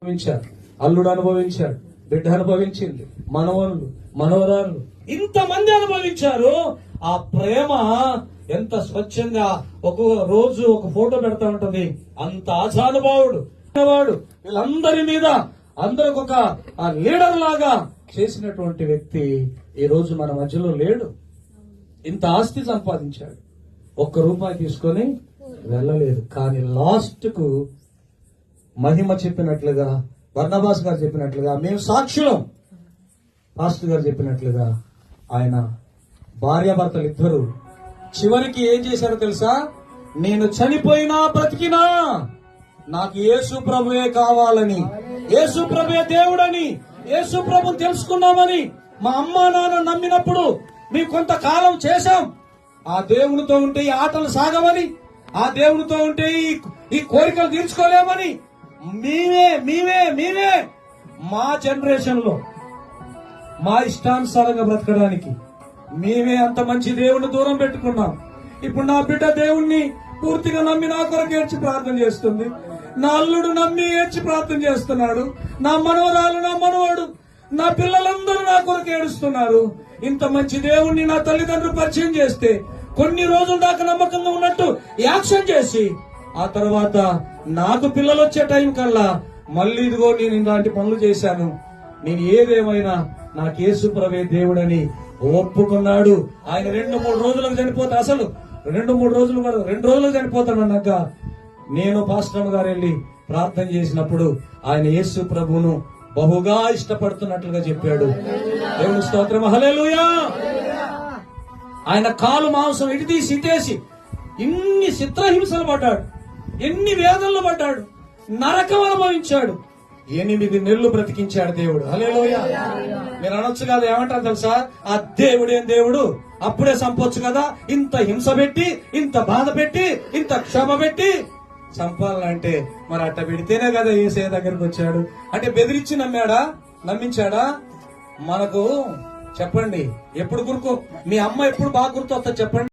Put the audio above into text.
అనుభవించారు, అల్లుడు అనుభవించాడు, బిడ్డ అనుభవించింది, మనవళ్ళు మనవరాళ్ళు ఇంతమంది అనుభవించారు. ఆ ప్రేమ ఎంత స్వచ్ఛంగా ఒక్కొక్క రోజు ఒక ఫోటో పెడతా ఉంటది. అంత ఆశానుభావుడు వాడు వీళ్ళందరి మీద అందరికి ఒక లీడర్ లాగా చేసినటువంటి వ్యక్తి ఈ రోజు మన మధ్యలో లేడు. ఇంత ఆస్తి సంపాదించాడు, ఒక్క రూపాయి తీసుకొని వెళ్ళలేదు. కానీ లాస్ట్ కు మహిమ చెప్పినట్లుగా, బర్నబాస్ గారు చెప్పినట్లుగా, మేము సాక్షులం, పాస్టర్ గారు చెప్పినట్లుగా ఆయన భార్యాభర్తలు ఇద్దరు చివరికి ఏం చేశారో తెలుసా? నేను చనిపోయినా బ్రతికినా నాకు యేసు ప్రభువే కావాలని, యేసు ప్రభువే దేవుడని, యేసు ప్రభుని తెలుసుకున్నామని మా అమ్మా నాన్న నమ్మినప్పుడు మేము కొంతకాలం చేశాం. ఆ దేవునితో ఉంటే ఈ ఆటలు సాగవని, ఆ దేవునితో ఉంటే ఈ కోరికలు తీర్చుకోలేమని మేమే మా జనరేషన్ లో మా ఇష్టానుసారంగా బ్రతకడానికి మేమే అంత మంచి దేవుణ్ణి దూరం పెట్టుకున్నాం. ఇప్పుడు నా బిడ్డ దేవుణ్ణి పూర్తిగా నమ్మి నా కొరకు ఏడ్చి ప్రార్థన చేస్తుంది. నా అల్లుడు నమ్మి ఏడ్చి ప్రార్థన చేస్తున్నాడు. నా మనవరాలు, నా మనవాడు, నా పిల్లలందరూ నా కొరకు ఏడుస్తున్నారు. ఇంత మంచి దేవుణ్ణి నా తల్లిదండ్రులు పరిచయం చేస్తే కొన్ని రోజుల దాకా నమ్మకంగా ఉన్నట్టు యాక్షన్ చేసి ఆ తర్వాత నాకు పిల్లలు వచ్చే టైం కల్లా మళ్ళీ ఇదిగో నేను ఇలాంటి పనులు చేశాను, నేను ఏదేమైనా నాకు యేసు ప్రభువే దేవుడని ఒప్పుకున్నాడు. ఆయన 2-3 రోజులకు చనిపోతాడు. అసలు 2-3 రోజులు 2 రోజులకు చనిపోతాడు అన్నాక నేను పాస్టర్ గారు వెళ్ళి ప్రార్థన చేసినప్పుడు ఆయన యేసు ప్రభువును బహుగా ఇష్టపడుతున్నట్లుగా చెప్పాడు. దేవుని స్తోత్రం, హల్లెలూయా. ఆయన కాలు మాంసం ఇటుతీసి ఇటేసి ఇన్ని చిత్రహింసలు పడ్డాడు, ఎన్ని వేదనలు పడ్డాడు, నరకం అనుభవించాడు. 8 నెలలు బ్రతికించాడు దేవుడు. హల్లెలూయా. మీరు అనొచ్చు కదా, ఏమంటారు తెలుసా? ఆ దేవుడేం దేవుడు, అప్పుడే చంపొచ్చు కదా. ఇంత హింస పెట్టి, ఇంత బాధ పెట్టి, ఇంత క్షమ పెట్టి చంపాలంటే మరి అట్ట పెడితేనే కదా యేసయ్య దగ్గరికి వచ్చాడు. అంటే బెదిరించి నమ్మించాడా? మనకు చెప్పండి, ఎప్పుడు గుర్తు, మీ అమ్మ ఎప్పుడు బాగా గుర్తు వస్తా చెప్పండి.